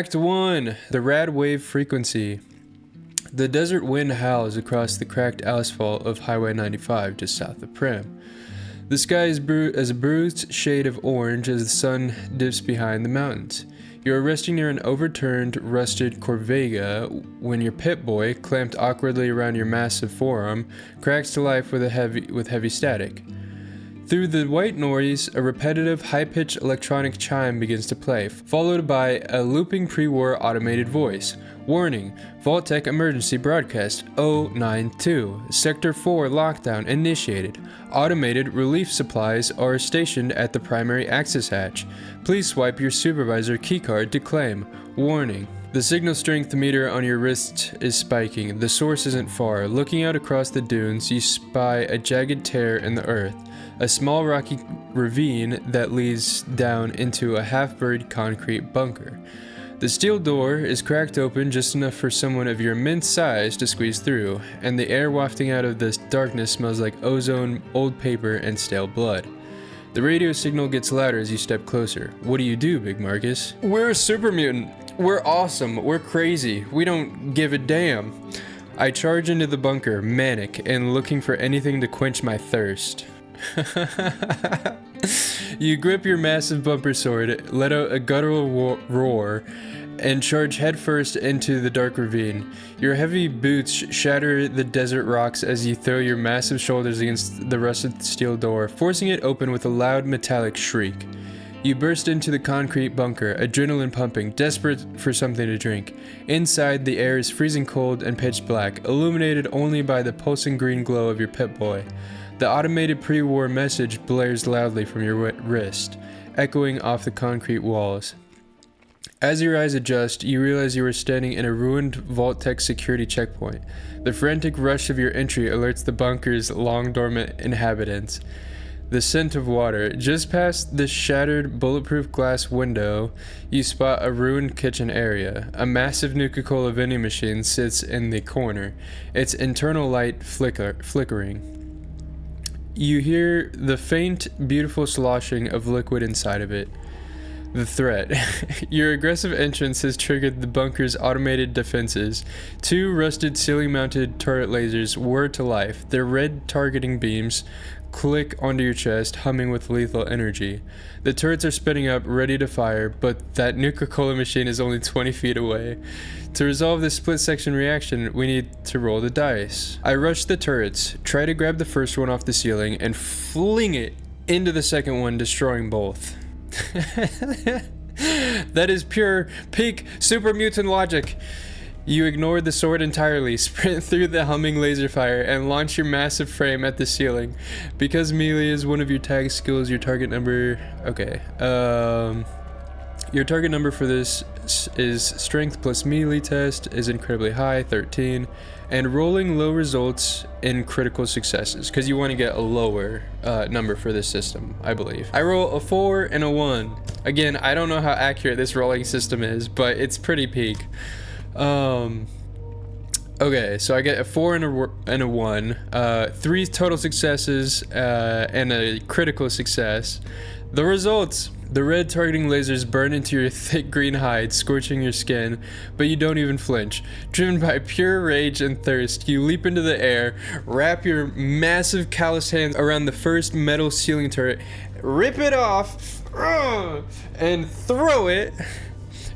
Act 1. The Rad Wave Frequency. The desert wind howls across the cracked asphalt of Highway 95 just south of Prim. The sky is as a bruised shade of orange as the sun dips behind the mountains. You are resting near an overturned, rusted Corvega when your pit boy, clamped awkwardly around your massive forearm, cracks to life with heavy static. Through the white noise, a repetitive, high-pitched electronic chime begins to play, followed by a looping pre-war automated voice. Warning, Vault-Tec emergency broadcast 092. Sector 4 lockdown initiated. Automated relief supplies are stationed at the primary access hatch. Please swipe your supervisor keycard to claim. Warning. The signal strength meter on your wrist is spiking. The source isn't far. Looking out across the dunes, you spy a jagged tear in the earth. A small rocky ravine that leads down into a half-buried concrete bunker. The steel door is cracked open just enough for someone of your immense size to squeeze through, and the air wafting out of this darkness smells like ozone, old paper, and stale blood. The radio signal gets louder as you step closer. What do you do, Big Marcus? We're a super mutant. We're awesome. We're crazy. We don't give a damn. I charge into the bunker, manic, and looking for anything to quench my thirst. You grip your massive bumper sword, let out a guttural roar, and charge headfirst into the dark ravine. Your heavy boots shatter the desert rocks as you throw your massive shoulders against the rusted steel door, forcing it open with a loud metallic shriek. You burst into the concrete bunker, adrenaline pumping, desperate for something to drink. Inside, the air is freezing cold and pitch black, illuminated only by the pulsing green glow of your Pip-Boy. The automated pre-war message blares loudly from your wrist, echoing off the concrete walls. As your eyes adjust, you realize you are standing in a ruined Vault-Tec security checkpoint. The frantic rush of your entry alerts the bunker's long-dormant inhabitants. The scent of water. Just past the shattered bulletproof glass window, you spot a ruined kitchen area. A massive Nuka-Cola vending machine sits in the corner, its internal light flickering. You hear the faint, beautiful sloshing of liquid inside of it. The threat. Your aggressive entrance has triggered the bunker's automated defenses. 2 rusted ceiling-mounted turret lasers whir to life, their red targeting beams click onto your chest, humming with lethal energy. The turrets are spinning up, ready to fire, but that Nuka-Cola machine is only 20 feet away. To resolve this split-section reaction, we need to roll the dice. I rush the turrets, try to grab the first one off the ceiling, and fling it into the second one, destroying both. That is pure, peak, super mutant logic. You ignore the sword entirely, sprint through the humming laser fire, and launch your massive frame at the ceiling. Because melee is one of your tag skills, your target number... Okay. Your target number for this is strength plus melee test is incredibly high, 13. And rolling low results in critical successes, because you want to get a lower number for this system, I believe. I roll a 4 and a 1. Again, I don't know how accurate this rolling system is, but it's pretty peak. Okay, so I get a 4 and a 1, 3 total successes, and a critical success. The results: the red targeting lasers burn into your thick green hide, scorching your skin, but you don't even flinch. Driven by pure rage and thirst, you leap into the air, wrap your massive calloused hands around the first metal ceiling turret, rip it off, and throw it.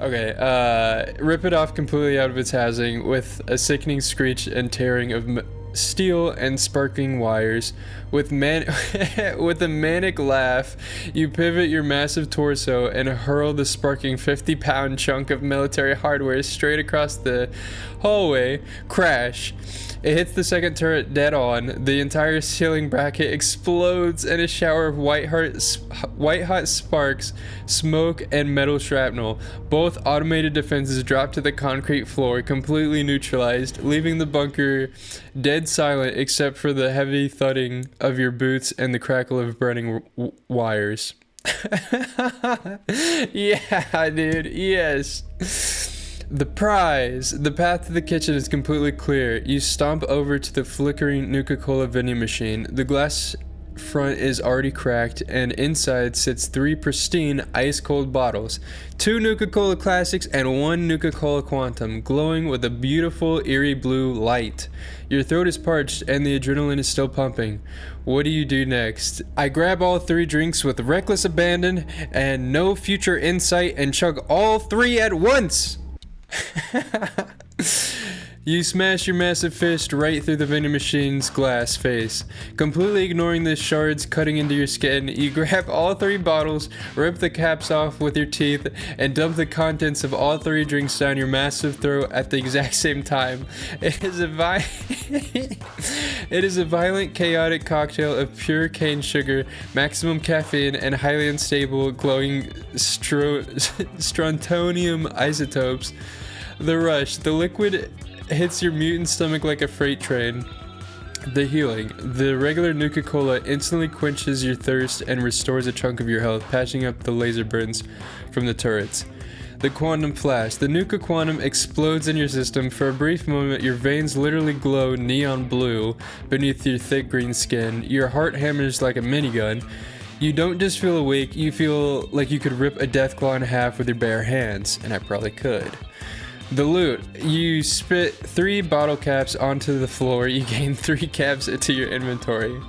Okay, rip it off completely out of its housing with a sickening screech and tearing of steel and sparking wires. With a manic laugh, you pivot your massive torso and hurl the sparking 50-pound chunk of military hardware straight across the hallway. Crash. It hits the second turret dead on. The entire ceiling bracket explodes in a shower of white-hot sparks, smoke, and metal shrapnel. Both automated defenses drop to the concrete floor, completely neutralized, leaving the bunker dead silent except for the heavy thudding of your boots and the crackle of burning wires. Yeah, dude, yes. The prize. The path to the kitchen is completely clear. You stomp over to the flickering Nuka-Cola vending machine. The glass front is already cracked, and inside sits 3 pristine ice-cold bottles, 2 Nuka-Cola Classics and 1 Nuka-Cola Quantum, glowing with a beautiful eerie blue light. Your throat is parched and the adrenaline is still pumping. What do you do next? I grab all 3 drinks with reckless abandon and no future insight and chug all 3 at once! You smash your massive fist right through the vending machine's glass face. Completely ignoring the shards cutting into your skin, you grab all 3 bottles, rip the caps off with your teeth, and dump the contents of all 3 drinks down your massive throat at the exact same time. It is a violent, chaotic cocktail of pure cane sugar, maximum caffeine, and highly unstable, glowing strontium isotopes. The rush, the liquid hits your mutant stomach like a freight train. The healing. The regular Nuka-Cola instantly quenches your thirst and restores a chunk of your health, patching up the laser burns from the turrets. The quantum flash. The Nuka Quantum explodes in your system. For a brief moment, your veins literally glow neon blue beneath your thick green skin. Your heart hammers like a minigun. You don't just feel awake, you feel like you could rip a Deathclaw in half with your bare hands, and I probably could. The loot. You spit 3 bottle caps onto the floor. You gain 3 caps into your inventory.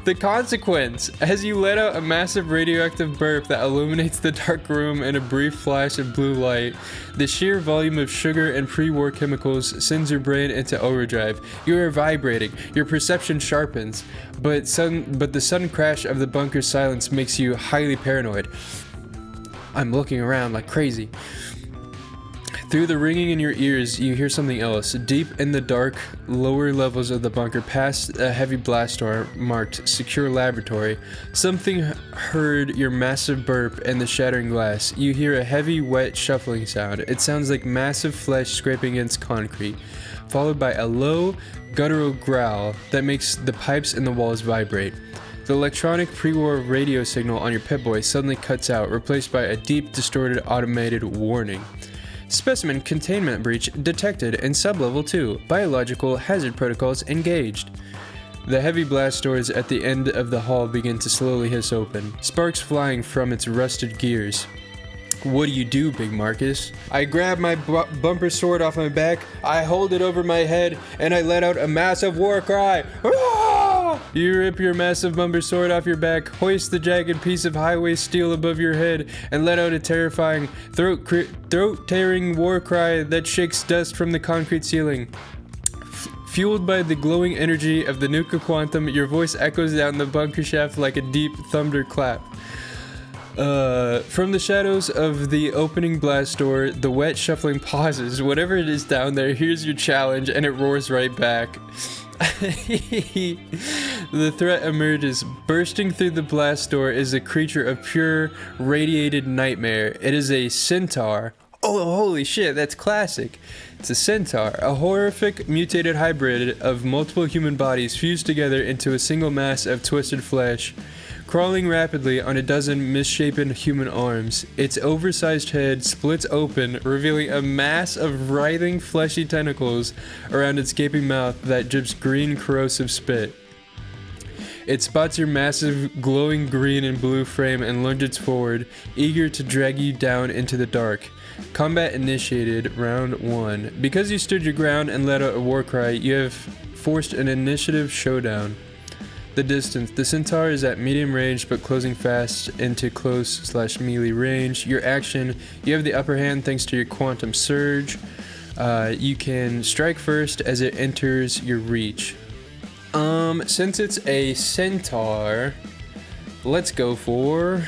The consequence. As you let out a massive radioactive burp that illuminates the dark room in a brief flash of blue light, the sheer volume of sugar and pre-war chemicals sends your brain into overdrive. You are vibrating. Your perception sharpens. But the sudden crash of the bunker's silence makes you highly paranoid. I'm looking around like crazy. Through the ringing in your ears, you hear something else. Deep in the dark, lower levels of the bunker, past a heavy blast door marked Secure Laboratory, something heard your massive burp and the shattering glass. You hear a heavy, wet, shuffling sound. It sounds like massive flesh scraping against concrete, followed by a low, guttural growl that makes the pipes in the walls vibrate. The electronic pre-war radio signal on your Pip-Boy suddenly cuts out, replaced by a deep, distorted, automated warning. Specimen containment breach detected in sublevel 2. Biological hazard protocols engaged. The heavy blast doors at the end of the hall begin to slowly hiss open, sparks flying from its rusted gears. What do you do, Big Marcus? I grab my bumper sword off my back, I hold it over my head, and I let out a massive war cry. You rip your massive bumper sword off your back, hoist the jagged piece of highway steel above your head, and let out a terrifying, throat-tearing war cry that shakes dust from the concrete ceiling. Fueled by the glowing energy of the Nuka Quantum, your voice echoes down the bunker shaft like a deep thunderclap. From the shadows of the opening blast door, the wet shuffling pauses. Whatever it is down there, here's your challenge, and it roars right back. The threat emerges. Bursting through the blast door is a creature of pure, radiated nightmare. It is a centaur. Oh, holy shit, that's classic. It's a centaur, a horrific, mutated hybrid of multiple human bodies fused together into a single mass of twisted flesh. Crawling rapidly on a dozen misshapen human arms, its oversized head splits open, revealing a mass of writhing, fleshy tentacles around its gaping mouth that drips green, corrosive spit. It spots your massive, glowing green and blue frame and lunges forward, eager to drag you down into the dark. Combat initiated, round 1. Because you stood your ground and let out a war cry, you have forced an initiative showdown. The distance. The centaur is at medium range but closing fast into close/melee range. Your action. You have the upper hand thanks to your quantum surge. You can strike first as it enters your reach. Since it's a centaur, let's go for...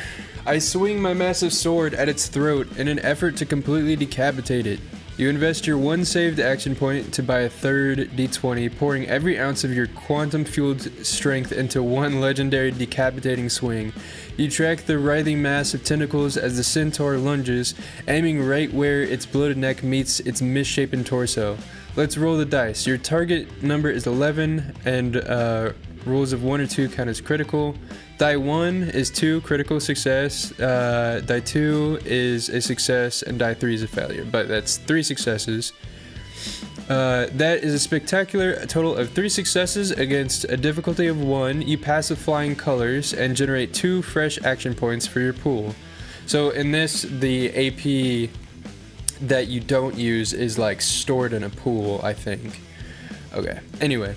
I swing my massive sword at its throat in an effort to completely decapitate it. You invest your 1 saved action point to buy a third d20, pouring every ounce of your quantum-fueled strength into 1 legendary decapitating swing. You track the writhing mass of tentacles as the centaur lunges, aiming right where its bloated neck meets its misshapen torso. Let's roll the dice. Your target number is 11, and rolls of 1 or 2 count as critical. Die 1 is 2, critical success. Die 2 is a success, and die 3 is a failure. But that's 3 successes. That is a spectacular total of 3 successes against a difficulty of 1. You pass with flying colors and generate 2 fresh action points for your pool. So in this, the AP that you don't use is like stored in a pool, I think. Okay, anyway.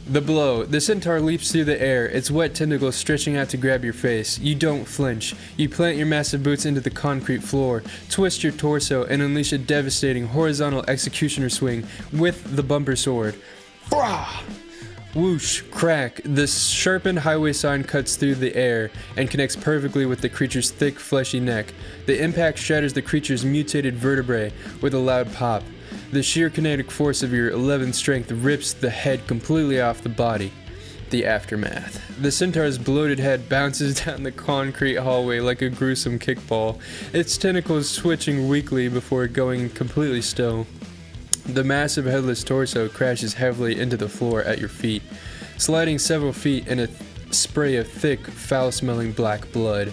The blow. The centaur leaps through the air, its wet tentacles stretching out to grab your face. You don't flinch. You plant your massive boots into the concrete floor, twist your torso, and unleash a devastating horizontal executioner swing with the bumper sword. Brah! Whoosh, crack. The sharpened highway sign cuts through the air and connects perfectly with the creature's thick, fleshy neck. The impact shatters the creature's mutated vertebrae with a loud pop. The sheer kinetic force of your 11 strength rips the head completely off the body. The aftermath. The centaur's bloated head bounces down the concrete hallway like a gruesome kickball, its tentacles switching weakly before going completely still. The massive headless torso crashes heavily into the floor at your feet, sliding several feet in a spray of thick, foul-smelling black blood.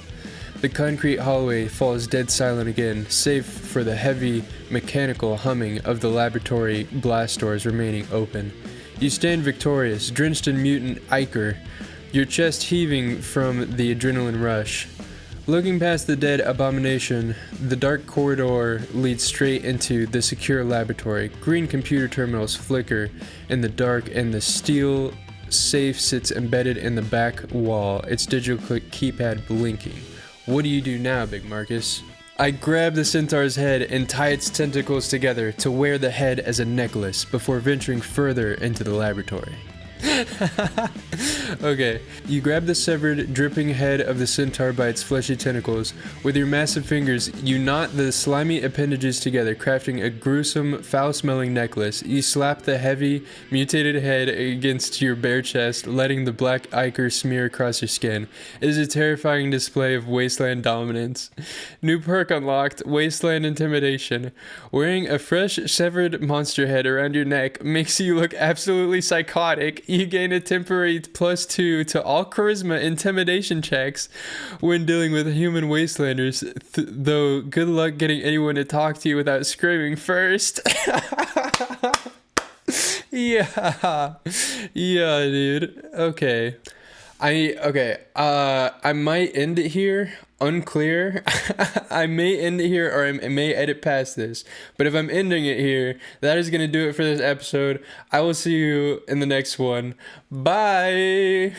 The concrete hallway falls dead silent again, save for the heavy, mechanical humming of the laboratory blast doors remaining open. You stand victorious, drenched in mutant ichor, your chest heaving from the adrenaline rush. Looking past the dead abomination, the dark corridor leads straight into the secure laboratory. Green computer terminals flicker in the dark, and the steel safe sits embedded in the back wall, its digital keypad blinking. What do you do now, Big Marcus? I grab the centaur's head and tie its tentacles together to wear the head as a necklace before venturing further into the laboratory. Okay, you grab the severed, dripping head of the centaur by its fleshy tentacles. With your massive fingers, you knot the slimy appendages together, crafting a gruesome, foul-smelling necklace. You slap the heavy, mutated head against your bare chest, letting the black ichor smear across your skin. It is a terrifying display of wasteland dominance. New perk unlocked, Wasteland Intimidation. Wearing a fresh, severed monster head around your neck makes you look absolutely psychotic. You gain a temporary +2 to all charisma intimidation checks when dealing with human wastelanders, though good luck getting anyone to talk to you without screaming first. Yeah, dude. Okay. I might end it here. Unclear. I may end it here, or I may edit past this. But if I'm ending it here, that is going to do it for this episode. I will see you in the next one. Bye.